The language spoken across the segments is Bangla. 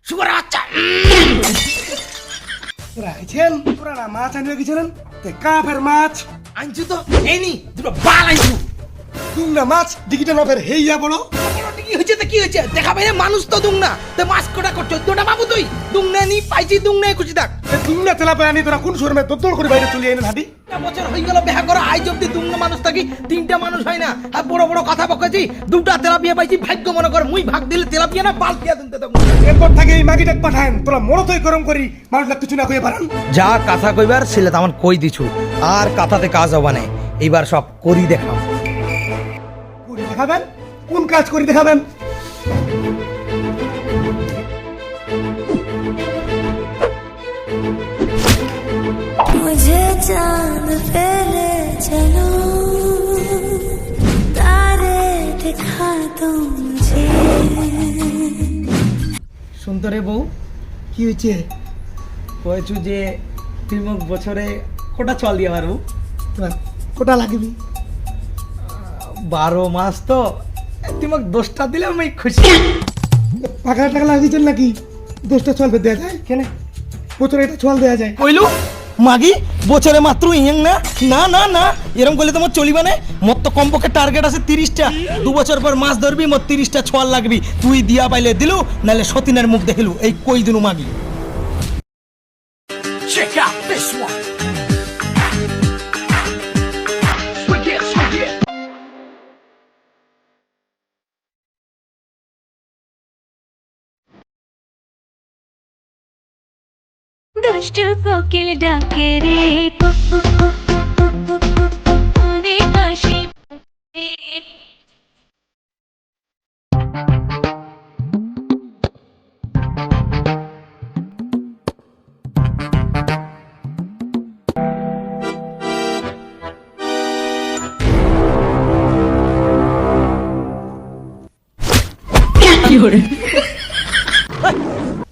শুকরের বাচ্চা রাখছেন পুরানা মাছ আনিয়ে গেছিলেন কাপের মাছ আনছু তো এই নি দুটো বাল আনছু দুংনা মাছ ডিকিটা নফের হেইয়া বড় কি হয়েছে তো কি হয়েছে দেখা পাই মানুষ তো দুংনা তো মাছ কোটা করছো দুটা বাবু তুই দুংনা নি পাইছি দুংনা খুশি থাক দুংনা তেলা পায় আনি তোরা কোন শোরুমে দৌড় করে বাইরে চলে এনে হাঁটি বছর হয়ে গেল বিয়া করো আজ অব্দি দুংনা মানুষ থাকি তিনটা মানুষ হয় না আর বড় বড় কথা বকেছি দুটা তেলাপিয়া পাইছি ভাগ্য মনে কর মুই ভাগ দিলে তেলাপিয়া না বাল দিয়া দিতে দেব এরপর থেকে এই মাগিটাক পাঠান তোরা মরতই গরম করি মানুষটা কিছু না কইয়ে পারান যা কথা কইবার ছেলে তেমন কই দিছু আর কথাতে কাজ হবে না এইবার সব করি দেখাও করে দেখাবেন কোন কাজ করে দেখাবেন मुझे चांद पे ले चलो तारे दिखा दो मुझे সুন্দরে বউ কি হয়েছে কয়েছু যে তুই মোক বছরে কোটা চল দিয়ে পারবো তোমার কোটা লাগবি 12 মাস তো তুই মোক 10টা দিলে আমি খুশি পাকা টাকা লাগিয়েছেন নাকি দোষটা চলবে দেওয়া যায় কেন বছরে এটা চল দেওয়া যায় কইলু মাগি বছরে মাত্র ইয়ং না না না না এরকম করলে তোমার চলিবা না মোর তো কমপক্ষে টার্গেট আছে 30টা 2 বছর পর মাস ধরবি মোর 30টা ছোয়াল লাগবি তুই দিয়া পাইলে দিলু নালে সতীনের মুখ দেখিলু এই কই দিনু মাগি Check out this one. दुष्ट कोकिल डाके रे रे काशी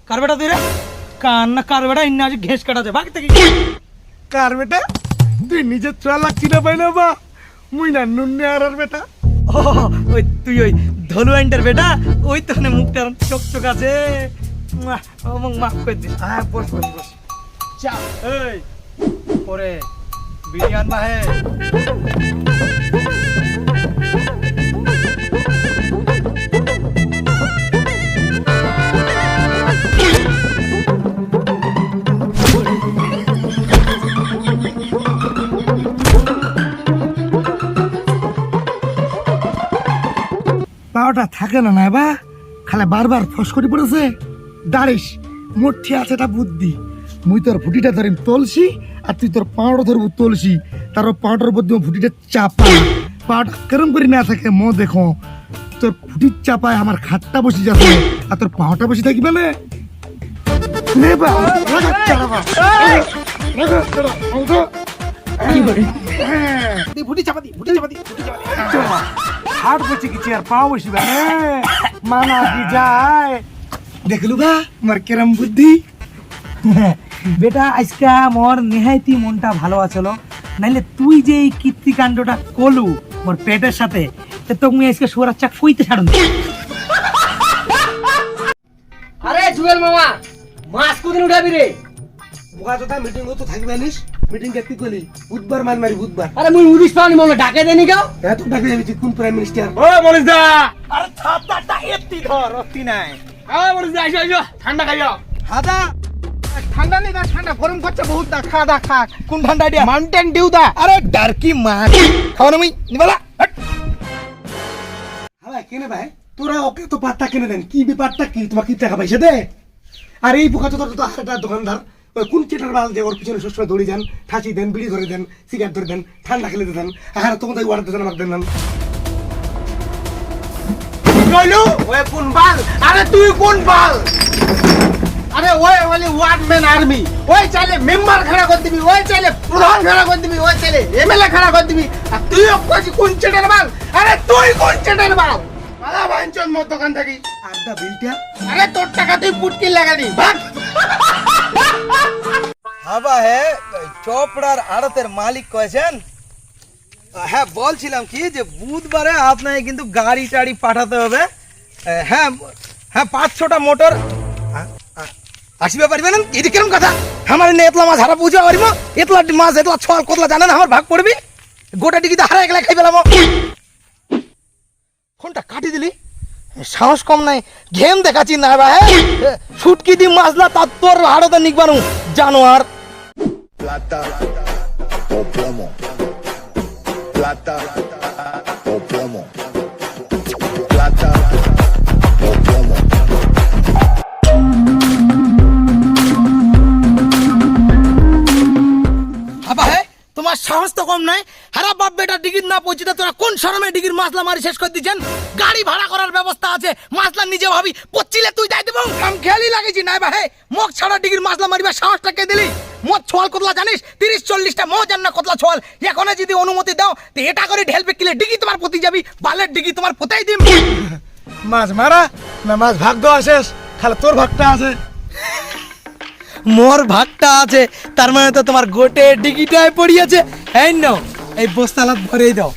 কার বেটা তুই রে কান না কার বেটা ইন্না আজ ঘেস কাটাছে ভাগ থেকে কার বেটা তুই নিজে চল লাগছি না পাই না বা মুই না নুন্নে আর বেটা ও ওই তুই ওই ধলু আইন্টার বেটা ওই তো না মুখটা চোখ চোখ আছে ও মং মাফ করে দে হ্যাঁ বস বস বস চা এই পরে বিরিয়ান বাহে পাওটা থাকে না না বা খালে বারবার ফস করে পড়েছে দাঁড়িস মুঠি আছে এটা বুদ্ধি মুই তোর ফুটিটা ধরিম তলসি আর তুই তোর পাউডার ধরবো তলসি তার পাউডার মধ্যে ফুটিটা চাপা পাউডার কেরম করে না থাকে মো দেখো তোর ফুটির চাপায় আমার খাটটা বসে যাচ্ছে আর তোর পাউটা বসে থাকবে না নে বা লাগা চালাবা লাগা চালা আউদা কি করে দি ফুটি চাপা দি ফুটি চাপা দি হাট বসে গেছে আর পাও বসিবে মানা কি যায় দেখলু বা আমার কেরম বুদ্ধি বেটা আজকা মোর নেহাইতি মনটা ভালো আছলো নাইলে তুই যে এই কীর্তিকাণ্ডটা কলু মোর পেটের সাথে তে তোকে মুই আজকে শুয়ার চাক কইতে ছাড়ুন আরে জুয়েল মামা মাছ কোদিন উঠাবি রে বোকা কথা মিটিং তো থাকবে নিস মিটিং কে কি কইলি বুধবার মারি বুধবার আরে মুই উড়িস পাওনি মনে ডাকে দেনি গাও এত ডাকে যাবি তুই কোন প্রাইম মিনিস্টার ও মনিস দা আরে ছাতাটা এত্তি ধর অতি নাই আরে মনিস দা আইসো ঠান্ডা খাইও হাদা ঠান্ডা নেই না ঠান্ডা গরম করছে বহুত দা খা দা খা কোন ঠান্ডা দিয়া মাউন্টেন ডিউ দা আরে ডারকি মাছ খাওয়া না মুই নিবালা হ্যাঁ কেনে ভাই তোরা ওকে তো পাত্তা কিনে দেন কি ব্যাপারটা কি তোমার কি টাকা পয়সা দে আর এই বোকা তো তোর তো একটা দোকানদার ওই কোন চেটার বাল যে ওর পিছনে সবসময় দৌড়ি যান ঠাঁচি দেন বিড়ি ধরে দেন সিগারেট ধরে দেন ঠান্ডা খেলে দেন আর তখন তাই ওয়ার্ড দেন আমাকে দেন কইলু ওই কোন বাল আরে তুই কোন বাল আরে ওই ওলি ওয়ার্ডম্যান আর্মি ওই চাইলে মেম্বার খড়া করে দিবি ওই চাইলে প্রধান খড়া করে দিবি ওই চাইলে এমএলএ খড়া করে দিবি আর তুই কইছিস কোন চেটার বাল আরে তুই কোন চেটার বাল আলা ভাইঞ্চন মত দোকান থাকি আর দা বিলটা আরে তোর টাকা তুই পুটকি লাগানি ভাগ হাবা হে চোপড়ার আড়তের মালিক কয়েছেন হ্যাঁ বলছিলাম কি যে বুধবারে আপনাকে কিন্তু গাড়ি টাড়ি পাঠাতে হবে। হ্যাঁ হ্যাঁ 5-6টা মোটর আসিবে পারবে না। এটি কিরম কথা? আমার এনে এতলা মাছ হারা পূজা পারিব, এতলা মাছ এতলা ছল কতলা জানেন আমার ভাগ পড়বি, গোটা টিকিতে হারা একলা খাই পেলাম। ফোনটা কাটি দিলি, সাহস কম নাই, ঘেম দেখাচ্ছি না ভাই। ছুটকি দি মাছলা তার তোর হাড়তে নিকবানু জানোয়ার। Plata o plomo. Plata o plomo. Plata o plomo. আবা হে তোমার সাহস তো কম নাই। হারা বাপ বেটা ডিগির না পৌঁছিতে তোরা কোন শরমে ডিগির মাছলা মারি শেষ করে দিচ্ছেন? গাড়ি ভাড়া করার ব্যবস্থা আছে, মাছলা নিজে ভাবি পচ্ছিলে তুই যাই দেবো। কাম খেয়ালি লাগেছি নাই বা হে, মুখ ছাড়া ডিগির মাছলা মারিবা সাহসটা কে দিলি? মোট ছোয়াল কতলা জানিস? 30-40টা মো জান না কতলা ছোয়াল। এখনো যদি অনুমতি দাও তো এটা করে ঢেলবে কিলে ডিগি তোমার প্রতি যাবি, বালের ডিগি তোমার পোতাই দিম। মাছ মারা না মাছ ভাগ দেওয়া শেষ, খালি তোর ভাগটা আছে। মোর ভাগটা আছে তার মানে তো তোমার গোটে ডিগিটায় পড়িয়েছে। এই নাও এই বস্তালাত ভরেই দাও।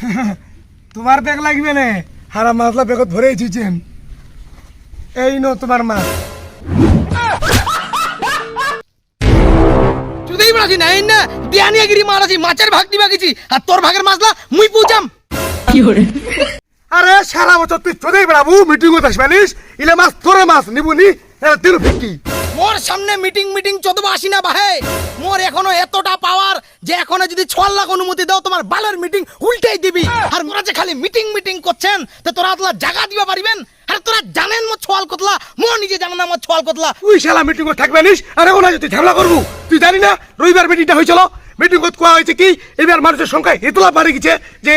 তোমার ব্যাগ লাগবে না, হারা মাছলা ব্যাগত ভরেই দিয়েছেন। এই নো তোমার মাছ। চুদেই বলাছি না এই না দিয়ানিয়াগিরি মারাছি, মাছের ভাগ দিবা গেছি আর তোর ভাগের মাছলা মুই পৌঁছাম। আরে সারা বছর তুই চোদেই বেড়াবো, মিটিং করতে আসবানিস, ইলে মাছ তোরে মাছ নিবুনি, দিল ফিকি। মোর সামনে মিটিং মিটিং চোদবা আসি না বাহে। মোর এখনো এতটা পাওয়ার যে এখনো যদি 6 লাখ অনুমতি দাও তোমার বালের মিটিং উল্টাই দিবি। আর মোরা যে খালি মিটিং মিটিং করছেন তো তোরা আতলা জায়গা দিবা পারিবেন? আর তোরা জানেন মোর ছোয়াল কতলা, মোর নিজে জানেন না মোর ছোয়াল কতলা। তুই শালা মিটিং করতে থাকবানিস, আর এখন যদি ঝামেলা করবো তুই জানি না রবিবার মিটিংটা হয়েছিল। মিটিং করতে কোয়া হয়েছে কি এবার মানুষের সংখ্যা এতলা বাড়ি গেছে যে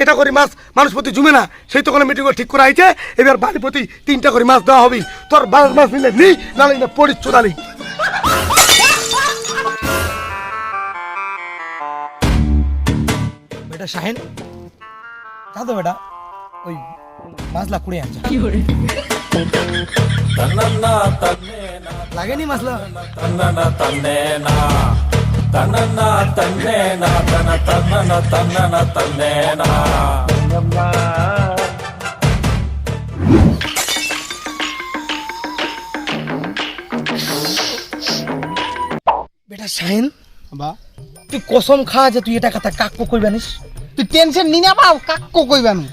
এটা করে মাছ মানুষ প্রতি জমে না, সেই তখন মিটিং ঠিক করা হয়েছে। এবার বাড়ি প্রতি 3টা করে মাছ দেওয়া হবে। তোর মাছ নিলে নেই, নালে না পড়ি চোদালি। বেটা শাহিন দাদা বেটা ওই মাছলা কুড়ে আনছে। লাগেনি মাছলা? বেটা শাহিন বা তুই কসম খা যে তুই এটা কথা কাকু কইবানিস। তুই টেনশন নি না পাও, কাক্কো কইবানু।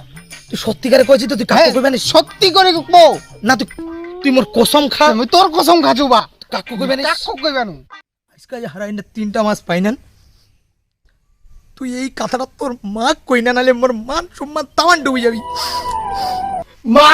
তুই সত্যিকারে কইছিস তো তুই কাকু কইবানিস? সত্যি করে কও না তুই মোর কসম খা। আমি তোর কসম খাজু বা কাকু কইবানিস? কাক্কো কইবানু। আজকে হারাই না 3টা মাছ পাইনান। তুই এই কথাটা তোর মা কই না, নালে মোর মান সম্মান তাওয়ান ডুবে যাবি। মা